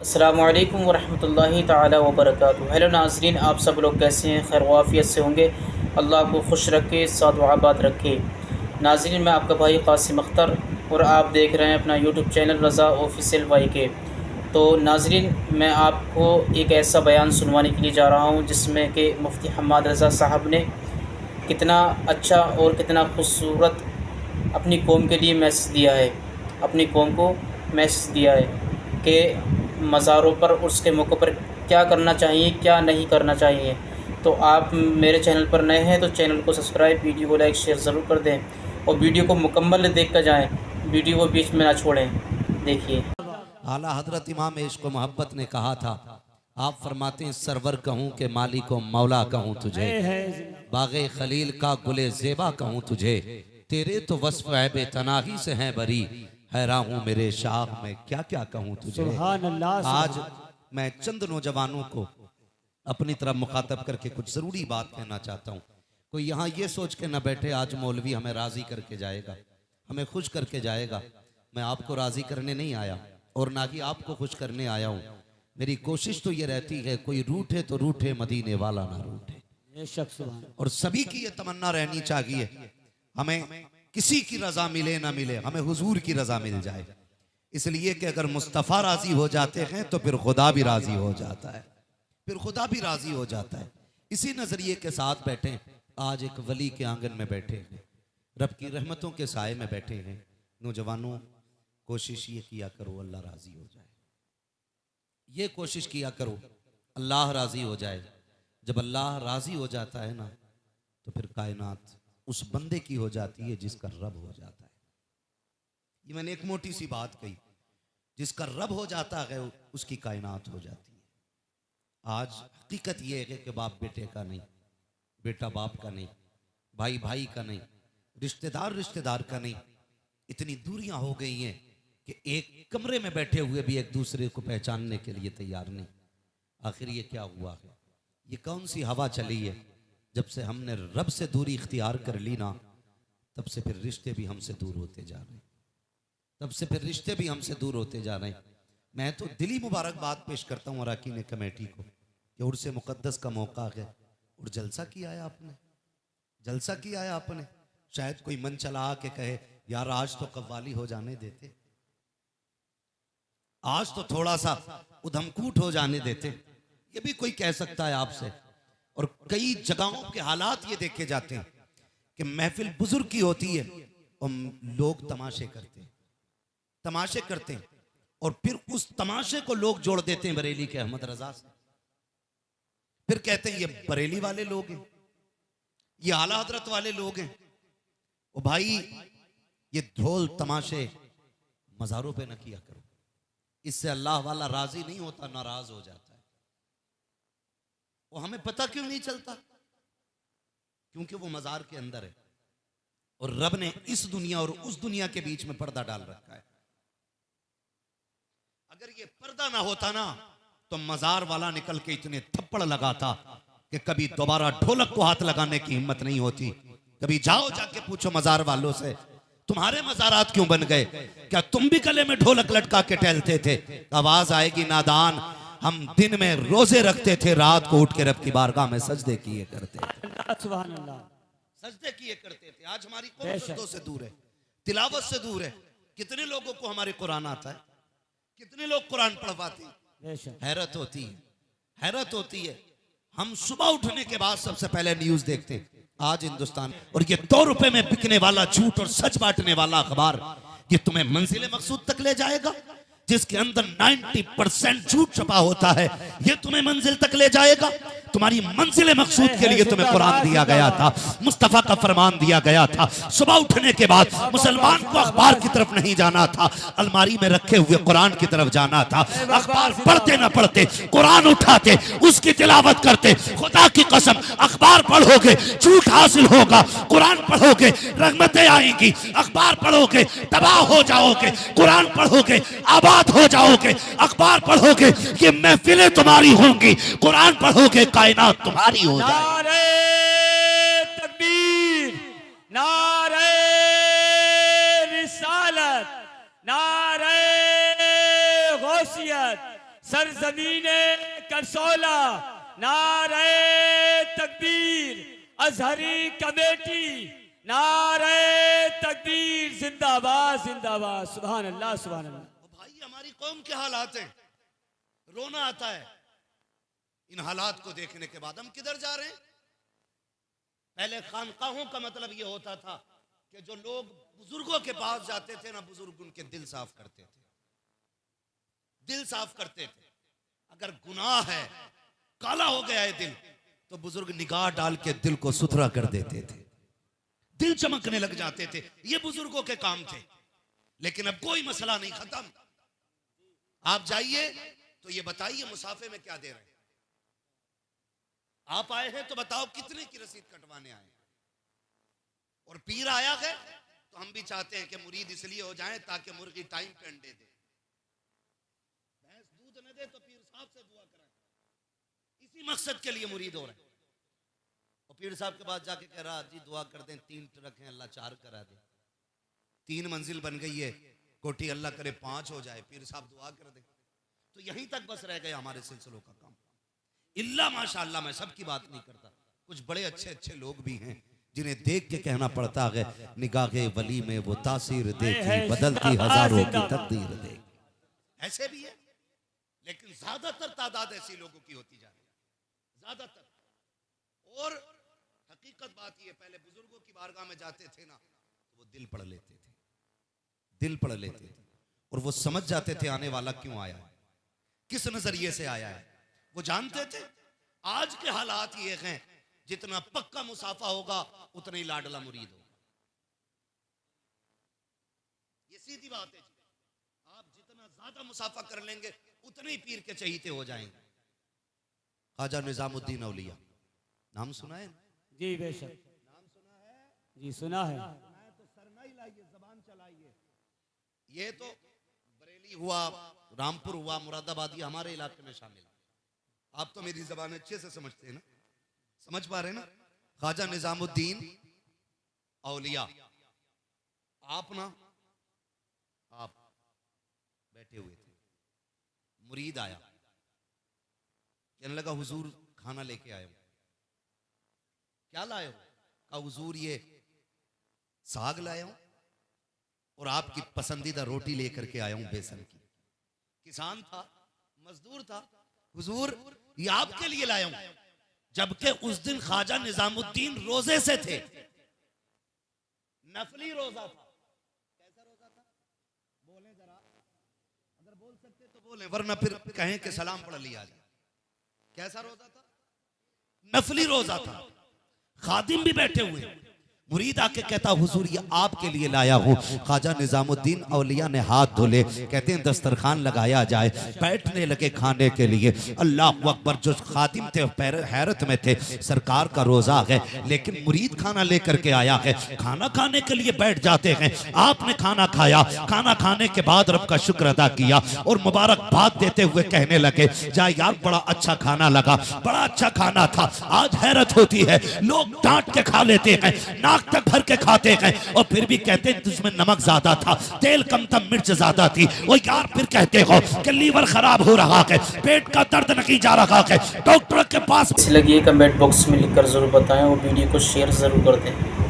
अस्सलामुअलैकुम वरहमतुल्लाहि ताला वबरकातुहू। हेलो नाज़रीन, आप सब लोग कैसे हैं? खैर वाफ़ियत से होंगे। अल्लाह आपको खुश रखे, साद व आबाद रखे। नाज़रीन, मैं आपका भाई क़ासिम अख्तर और आप देख रहे हैं अपना यूट्यूब चैनल रज़ा ऑफिशियल YK। तो नाज़रीन, मैं आपको एक ऐसा बयान सुनवाने के लिए जा रहा हूँ जिसमें कि मुफ्ती हम्माद रज़ा साहब ने कितना अच्छा और कितना खूबसूरत अपनी कौम के लिए मैसेज दिया है, अपनी कौम को मैसेज दिया है कि मज़ारों पर उर्स के मौक़े पर क्या करना चाहिए, क्या नहीं करना चाहिए। तो आप मेरे चैनल पर नए हैं तो चैनल को सब्सक्राइब, वीडियो को लाइक शेयर ज़रूर कर दें और वीडियो को मुकम्मल देख कर जाएँ, वीडियो को बीच में ना छोड़ें। देखिए, आला हजरत इमाम इश्क व मोहब्बत ने कहा था, आप फरमाते हैं सरवर कहूँ के मालिक व मौला कहूँ तुझे, बागे खलील का गुले ज़ेबा कहूँ तुझे, तेरे तो वस्फ़ ऐब तनाही से हैं बरी, हैरान हूँ मेरे शाह में क्या क्या कहूँ तुझे। आज मैं चंद नौजवानों को अपनी तरफ मुखातब करके कुछ ज़रूरी बात कहना चाहता हूँ। कोई यहाँ ये सोच के न बैठे आज मौलवी हमें राज़ी करके जाएगा, हमें खुश करके जाएगा। मैं आपको राज़ी करने नहीं आया और ना ही आपको खुश करने आया हूँ। मेरी कोशिश तो ये रहती है कोई रूठे तो रूठे, मदीने वाला ना रूठे। और सभी की ये तमन्ना रहनी चाहिए हमें किसी की रजा मिले ना मिले, हमें हुजूर की रजा मिल जाए। इसलिए कि अगर मुस्तफ़ा राजी हो जाते हैं तो फिर खुदा भी राजी हो जाता है, फिर खुदा भी राजी हो जाता है। इसी नजरिए के साथ बैठे आज एक वली के आंगन में बैठे हैं, रब की रहमतों के साए में बैठे हैं। नौजवानों, कोशिश ये किया करो अल्लाह राजी हो जाए, ये कोशिश किया करो अल्लाह राजी हो जाए। जब अल्लाह राजी हो जाता है ना तो फिर कायनात उस बंदे की हो जाती है जिसका रब हो जाता है। ये मैंने एक मोटी सी बात कही, जिसका रब हो जाता है उसकी कायनात हो जाती है। आज हकीकत यह है कि बाप बेटे का नहीं, बेटा बाप का नहीं, भाई भाई का नहीं, रिश्तेदार रिश्तेदार का नहीं, इतनी दूरियां हो गई हैं कि एक कमरे में बैठे हुए भी एक दूसरे को पहचानने के लिए तैयार नहीं। आखिर ये क्या हुआ है? ये कौन सी हवा चली है? जब से हमने रब से दूरी इख्तियार कर ली ना, तब से फिर रिश्ते भी हमसे दूर होते जा रहे हैं, तब से फिर रिश्ते भी हमसे दूर होते जा रहे हैं। मैं तो दिली मुबारकबाद पेश करता हूँ अराकीन कमेटी को कि उर्स मुक़द्दस का मौका है और जलसा किया है आपने, जलसा किया है आपने। शायद कोई मन चला के कहे यार आज तो कव्वाली हो जाने देते, आज तो थोड़ा सा उधमकूट हो जाने देते, ये भी कोई कह सकता है आपसे। और कई जगहों के हालात ये देखे जाते हैं कि महफिल बुजुर्ग की होती है और लोग तमाशे करते हैं, तमाशे करते हैं और फिर उस तमाशे को लोग जोड़ देते हैं बरेली के अहमद रजा से। फिर कहते हैं ये बरेली वाले लोग हैं, ये आला हजरत वाले लोग हैं। ओ भाई, ये ढोल तमाशे मज़ारों पे न किया करो, इससे अल्लाह वाला राजी नहीं होता, नाराज हो जाता है। वो हमें पता क्यों नहीं चलता? क्योंकि वो मज़ार के अंदर है और रब ने इस दुनिया और उस दुनिया के बीच में पर्दा डाल रखा है। अगर ये पर्दा ना होता ना तो मज़ार वाला निकल के इतने थप्पड़ लगाता कि कभी दोबारा ढोलक को हाथ लगाने की हिम्मत नहीं होती। कभी जाओ जाके पूछो मज़ार वालों से, तुम्हारे मज़ारात क्यों बन गए? क्या तुम भी गले में ढोलक लटका के टहलते थे? आवाज आएगी नादान, हम दिन में रोजे रखते थे, रात को उठ के रब की बारगाह में सजदे किए करते थे, सजदे किए करते थे। आज हमारी कौम सजदों से दूर है, तिलावत से दूर है। कितने लोगों को हमारे कुरान आता है, कितने लोग कुरान पढ़ पाते हैं? हैरत होती है, हैरत होती है। हम सुबह उठने के बाद सबसे पहले न्यूज देखते हैं आज हिंदुस्तान, और ये 2 रुपए में बिकने वाला झूठ और सच बांटने वाला अखबार ये तुम्हें मंजिल मकसूद तक ले जाएगा, जिसके अंदर 90% झूठ छपा होता है, ये तुम्हें मंजिल तक ले जाएगा। तुम्हारी मंजिल मकसूद के लिए तुम्हें कुरान दिया गया था, मुस्तफा का फरमान दिया गया था। सुबह उठने के बाद मुसलमान को अखबार की तरफ नहीं जाना था, अलमारी में रखे हुए कुरान की तरफ जाना था। अखबार पढ़ते ना पढ़ते कुरान उठाते, उसकी तिलावत करते। खुदा की कसम, अखबार पढ़ोगे झूठ हासिल होगा, कुरान पढ़ोगे रहमतें आएंगी। अखबार पढ़ोगे तबाह हो जाओगे, कुरान पढ़ोगे आबाद हो जाओगे। अखबार पढ़ोगे ये महफिलें तुम्हारी होंगी, कुरान पढ़ोगे कायनात तुम्हारी हो जाएगी। नारे तकबीर, नारे रिसालत, नारे गौसियत, सरजमीने करसोला, नारे तकबीर, अजहरी कमेटी, नारे तकबीर, जिंदाबाद जिंदाबाद, सुभान अल्लाह सुभान अल्लाह। भाई हमारी कौम के हालात हैं, रोना आता है इन हालात को देखने के बाद। हम किधर जा रहे हैं? पहले खानकाहों का मतलब ये होता था कि जो लोग बुजुर्गों के पास जाते थे ना, बुजुर्ग उनके दिल साफ करते थे, दिल साफ करते थे। अगर गुनाह है, काला हो गया है दिल, तो बुजुर्ग निगाह डाल के दिल को सुथरा कर देते थे, दिल चमकने लग जाते थे। ये बुजुर्गों के काम थे। लेकिन अब कोई मसला नहीं, खत्म। आप जाइए तो ये बताइए मुसाफे में क्या दे रहे हैं? आप आए हैं तो बताओ कितने की रसीद कटवाने आए? और पीर आया है तो हम भी चाहते हैं कि मुरीद इसलिए हो जाएं ताकि मुर्गी टाइम पे अंडे दे, भैंस दूध न दे तो पीर साहब से दुआ कराएं। इसी मकसद के लिए मुरीद हो रहे हैं। और पीर साहब के पास जाके कह रहा, जी दुआ कर दें, 3 ट्रक हैं, अल्लाह 4 करा दे। 3 मंजिल बन गई है, कोठी अल्लाह करे 5 हो जाए, पीर साहब दुआ कर दे। तो यहीं तक बस रह गए हमारे सिलसिलों का काम। इल्ला माशाअल्लाह, मैं सबकी बात नहीं करता, कुछ बड़े अच्छे अच्छे लोग भी हैं जिन्हें देख के कहना पड़ता है, निगाहे वली में वो तासीर देखी, बदलती हजारों की तकदीर देख। ऐसे भी है, लेकिन ज्यादातर तादाद ऐसी लोगों की होती जा रही है, ज्यादातर। और हकीकत बात ये, पहले बुजुर्गों की बारगाह में जाते थे ना, तो वो दिल पढ़ लेते थे, दिल पढ़ लेते थे, और वो समझ जाते थे आने वाला क्यों आया है, किस नजरिए से आया है, वो जानते थे। आज के हालात ये हैं, जितना पक्का मुसाफा होगा उतना ही लाडला मुरीद होगा। ये सीधी बात है। आप जितना ज्यादा मुसाफा कर लेंगे उतने ही पीर के चहीते हो जाएंगे। ख्वाजा निजामुद्दीन औलिया, नाम सुना है? जी बेशक नाम सुना है जी, सुना है। तो सरनाई लाइए, जबान चलाइए। ये तो बरेली हुआ, रामपुर हुआ, मुरादाबादी हमारे इलाके में शामिल। आप तो मेरी जबान अच्छे से समझते हैं ना, समझ पा रहे हैं ना? ख्वाजा निजामुद्दीन औलिया, आप ना, आप बैठे हुए थे, मुरीद आया, कहने लगा हुजूर खाना लेके आए हो। क्या लाए हो? कहा हुजूर ये साग लाया हूं और आपकी पसंदीदा रोटी लेकर के आया हूं बेसन की। किसान था, मजदूर था, हुजूर ये आपके लिए लाया हूं। जबकि उस दिन ख्वाजा निजामुद्दीन रोजे से थे, नफली रोजा था। कैसा रोजा था? बोले जरा, अगर बोल सकते तो बोले, वरना फिर कहें कि सलाम पढ़ लिया जाए। कैसा रोजा था? नफली रोजा था। खादिम भी बैठे हुए, मुरीद आके कहता हुजूर ये आपके लिए लाया हूँ। ख्वाजा निजामुद्दीन औलिया ने हाथ धोले, कहते हैं दस्तरखान लगाया जाए, बैठने लगे खाने के लिए। अल्लाह अकबर, जो खादिम थे हैरत में थे, सरकार का रोजा है लेकिन मुरीद खाना लेकर के आया है। खाना खाने के लिए बैठ जाते हैं। आपने खाना खाया, खाना खाने के बाद रब का शुक्र अदा किया और मुबारकबाद देते हुए कहने लगे, जा यार बड़ा अच्छा खाना लगा, बड़ा अच्छा खाना था। आज हैरत होती है, लोग डांट के खा लेते हैं, नाक तक भर के खाते हैं और फिर भी कहते हैं तुझमें नमक ज्यादा था, तेल कम था, मिर्च ज्यादा थी। वो यार फिर कहते हो कि लीवर खराब हो रहा है, पेट का दर्द नहीं जा रहा है, डॉक्टर के पास। लगी कमेंट बॉक्स में लिखकर जरूर बताएं और वीडियो को शेयर जरूर कर दें।